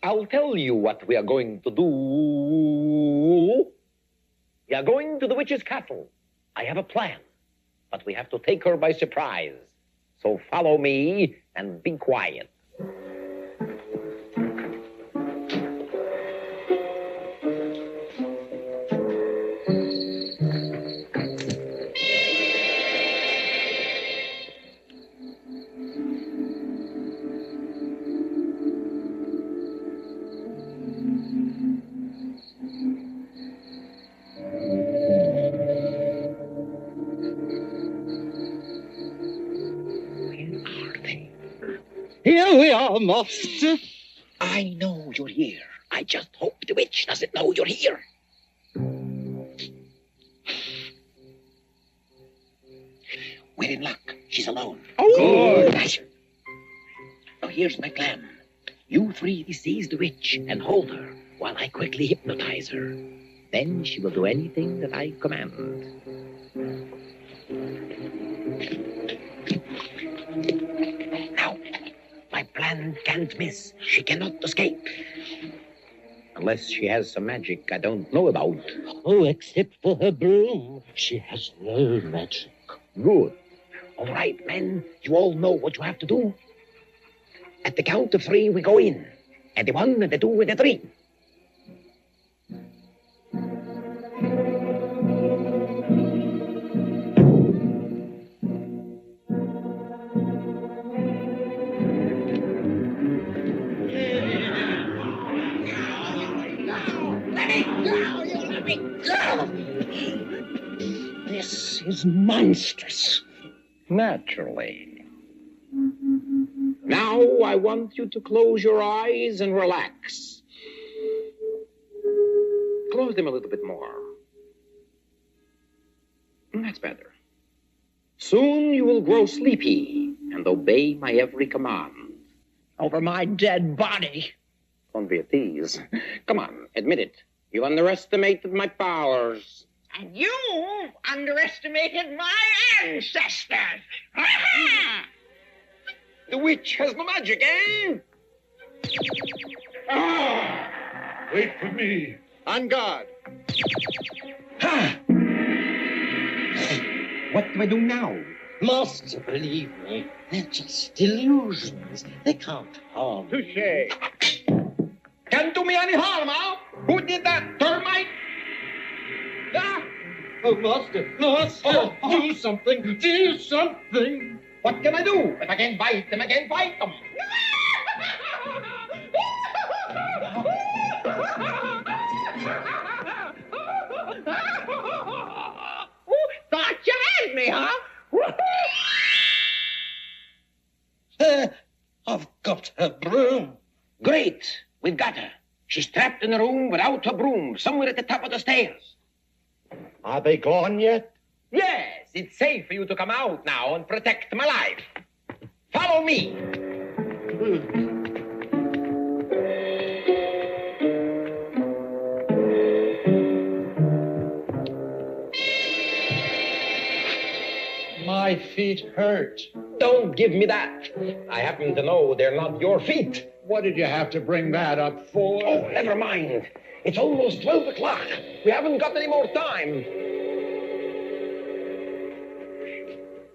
I'll tell you what we are going to do. We are going to the witch's castle. I have a plan, but we have to take her by surprise. So follow me and be quiet.
Oh, Master.
I know you're here. I just hope the witch doesn't know you're here. We're in luck. She's alone.
Oh, good.
Now, here's my plan. You three seize the witch and hold her while I quickly hypnotize her. Then she will do anything that I command. Now, my plan can't miss. She cannot escape. Unless she has some magic I don't know about.
Oh, except for her broom. She has no magic.
Good. All right, men. You all know what you have to do. At the count of 3, we go in. And the 1, and the 2, and the 3.
This is monstrous.
Naturally. Now I want you to close your eyes and relax. Close them a little bit more. That's better. Soon you will grow sleepy and obey my every command.
Over my dead body.
Don't be a tease. Come on, admit it. You underestimated my powers.
And you underestimated my ancestors.
The witch has no magic, eh?
Wait for me.
On guard.
What do I do now?
Master, believe me, they're just illusions. They can't harm.
Touché. Can't do me any harm, huh? Who did that? Termite? Ah!
Oh, Master, Master, do something, do something.
What can I do? If I can't bite them, I can't fight them.
Thought you had me, huh?
I've got her broom.
Great. We've got her. She's trapped in a room without her broom, somewhere at the top of the stairs.
Are they gone yet?
Yes, it's safe for you to come out now and protect my life. Follow me.
My feet hurt.
Don't give me that. I happen to know they're not your feet.
What did you have to bring that up for?
Oh, never mind. It's almost 12 o'clock. We haven't got any more time.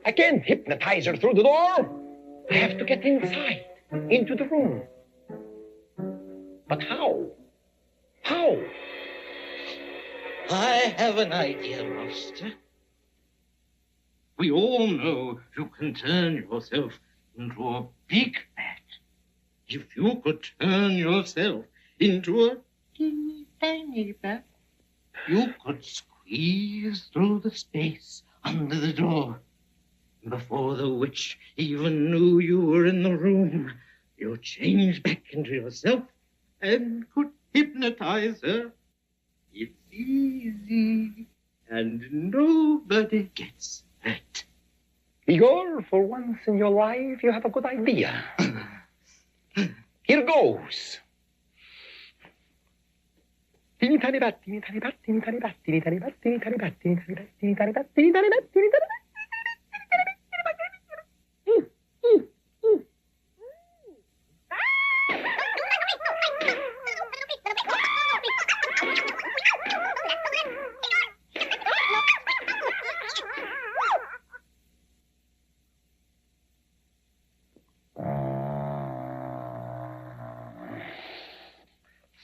I can't hypnotize her through the door. I have to get inside, into the room. But how? How?
I have an idea, Master. We all know you can turn yourself into a big bat. If you could turn yourself into a teeny tiny bat, you could squeeze through the space under the door. Before the witch even knew you were in the room, you changed back into yourself and could hypnotize her. It's easy, and nobody gets hurt.
Igor, for once in your life, you have a good idea. Here goes. Teeny tiny bat, teeny tiny bat, teeny tiny bat, teeny tiny bat, teeny tiny bat, teeny tiny bat, teeny tiny bat, teeny tiny bat, teeny tiny bat.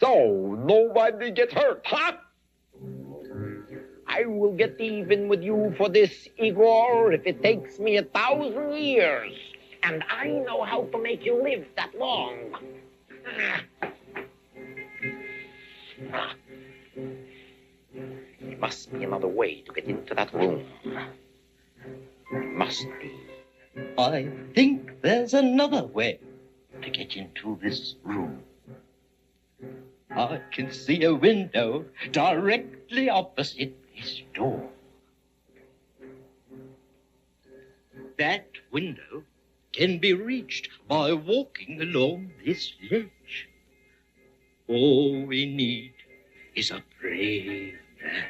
So, nobody gets hurt, huh? I will get even with you for this, Igor, if it takes me 1,000 years. And I know how to make you live that long. There must be another way to get into that room. There must be.
I think there's another way to get get into this room. I can see a window directly opposite this door. That window can be reached by walking along this ledge. All we need is a brave man.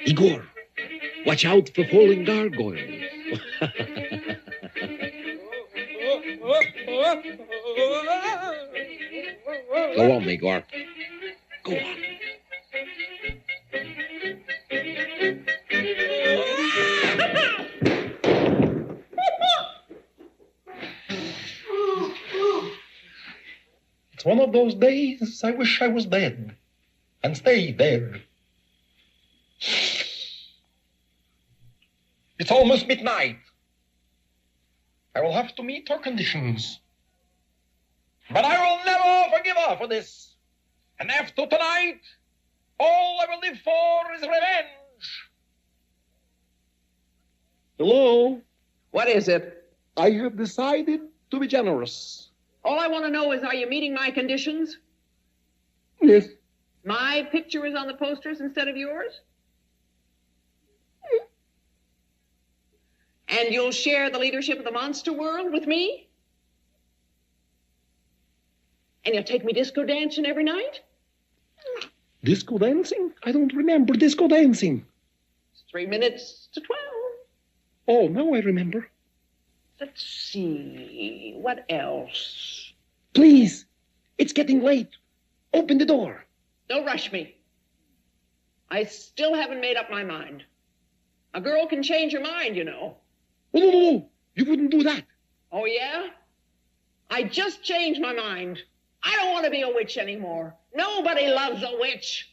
Igor, watch out for falling gargoyles. Go on, Igor. Go on.
It's one of those days I wish I was dead and stay dead. It's almost midnight. I will have to meet her conditions. But I will never forgive her for this. And after tonight, all I will live for is revenge.
Hello?
What is it?
I have decided to be generous.
All I want to know is, are you meeting my conditions?
Yes.
My picture is on the posters instead of yours? And you'll share the leadership of the monster world with me? And you'll take me disco dancing every night?
Disco dancing? I don't remember disco dancing.
It's 3 minutes to 12.
Oh, now I remember.
Let's see. What else?
Please. It's getting late. Open the door.
Don't rush me. I still haven't made up my mind. A girl can change her mind, you know.
Oh, no. You wouldn't do that.
Oh, yeah? I just changed my mind. I don't want to be a witch anymore. Nobody loves a witch.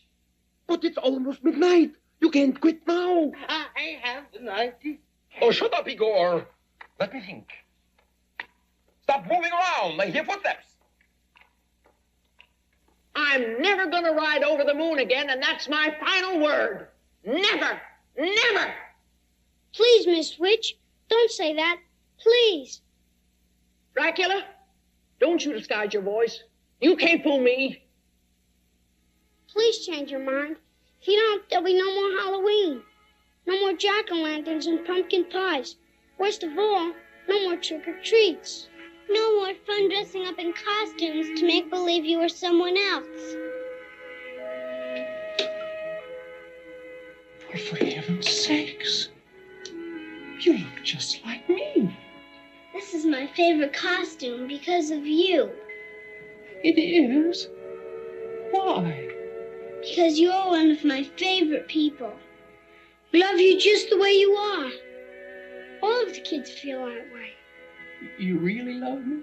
But it's almost midnight. You can't quit now.
I have an idea.
Oh, shut up, Igor. Let me think. Stop moving around. I hear footsteps.
I'm never going to ride over the moon again, and that's my final word. Never. Never.
Please, Miss Witch, don't say that. Please.
Dracula, don't you disguise your voice. You can't fool me.
Please change your mind. If you don't, there'll be no more Halloween. No more jack-o'-lanterns and pumpkin pies. Worst of all, no more trick-or-treats.
No more fun dressing up in costumes to make believe you were someone else.
For heaven's sakes, you look just like me.
This is my favorite costume because of you.
It is? Why?
Because you're one of my favorite people. Love you just the way you are. All of the kids feel that way.
You really love me?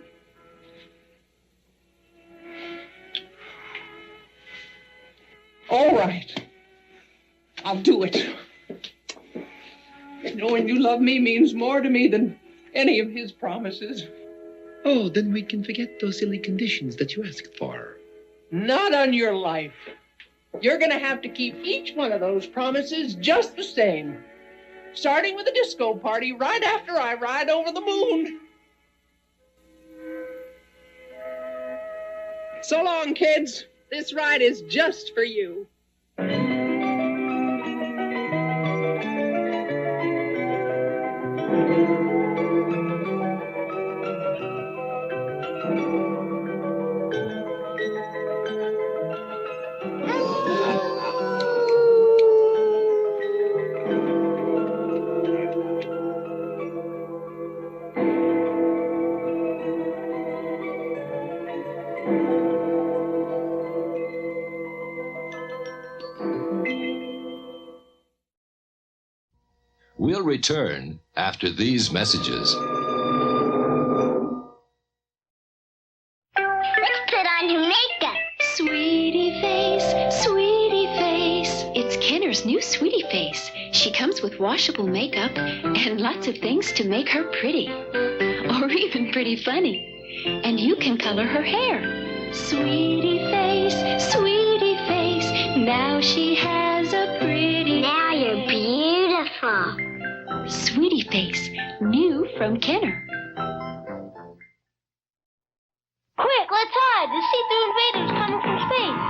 All right. I'll do it. Knowing you love me means more to me than any of his promises.
Oh, then we can forget those silly conditions that you asked for.
Not on your life. You're going to have to keep each one of those promises just the same. Starting with a disco party right after I ride over the moon. So long, kids. This ride is just for you.
We'll return after these messages.
Let's put on your makeup.
Sweetie face, sweetie face. It's Kenner's new sweetie face. She comes with washable makeup and lots of things to make her pretty. Or even pretty funny. And you can color her hair. Sweetie face, Now she has a pretty...
Now you're beautiful.
Sweetie face, new from Kenner.
Quick, let's hide. The see-through invaders coming from space.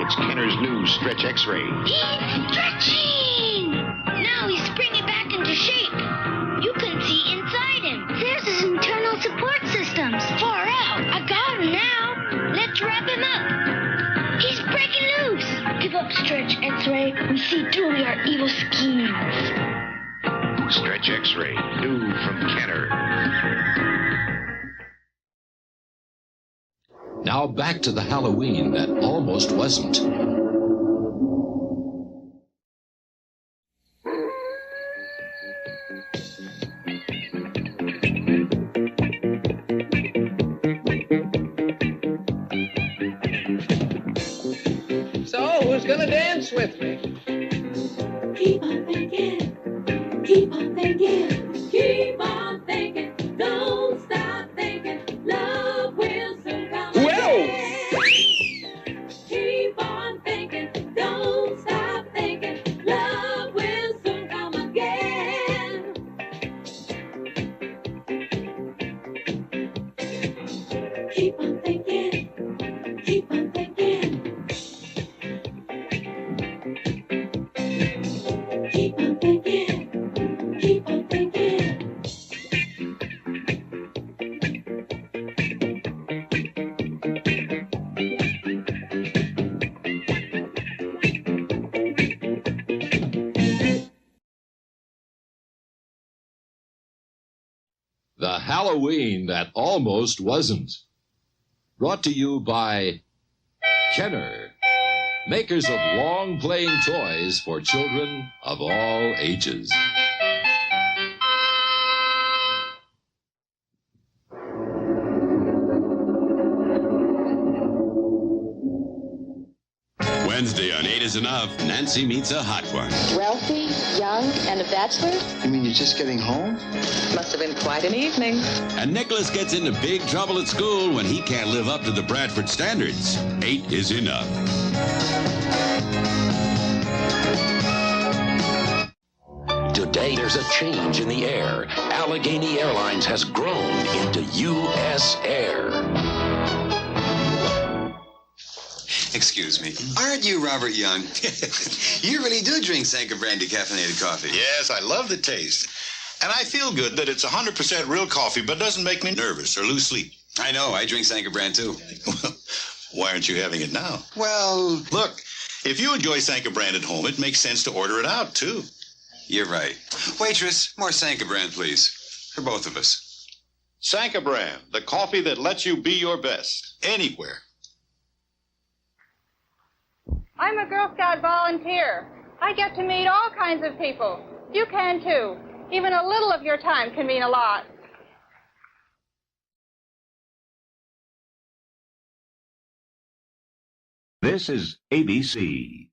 It's Kenner's new Stretch X-ray.
He's stretching! Now he's springing back into shape. You can see inside him. There's his internal support systems. Far out. I got him now. Let's wrap him up. He's breaking loose. Give up, Stretch X-ray. We see through your evil schemes.
Stretch X-ray, new from Kenner.
Now back to the Halloween that almost wasn't.
So, who's gonna dance with me?
Keep on thinking, keep on thinking, keep on thinking, don't stop thinking, love will soon come again. Keep on thinking, don't stop thinking, love will soon come again. Keep on thinking, keep on thinking. Keep on thinking, keep on thinking.
The Halloween that almost wasn't. Brought to you by Kenner, makers of long-playing toys for children of all ages.
Wednesday on 8 is Enough, Nancy meets a hot one.
Wealthy, young, and a bachelor?
You mean you're just getting home?
Must have been quite an evening.
And Nicholas gets into big trouble at school when he can't live up to the Bradford standards. 8 is Enough.
Today, there's a change in the air. Allegheny Airlines has grown into U.S. Air.
Excuse me. Aren't you Robert Young? You really do drink Sanka brand decaffeinated coffee.
Yes, I love the taste. And I feel good that it's 100% real coffee, but doesn't make me nervous or lose sleep.
I know. I drink Sanka brand, too.
Well, why aren't you having it now?
Well,
look, if you enjoy Sanka brand at home, it makes sense to order it out, too.
You're right. Waitress, more Sanka brand, please. For both of us.
Sanka brand, the coffee that lets you be your best, anywhere.
I'm a Girl Scout volunteer. I get to meet all kinds of people. You can, too. Even a little of your time can mean a lot.
This is ABC.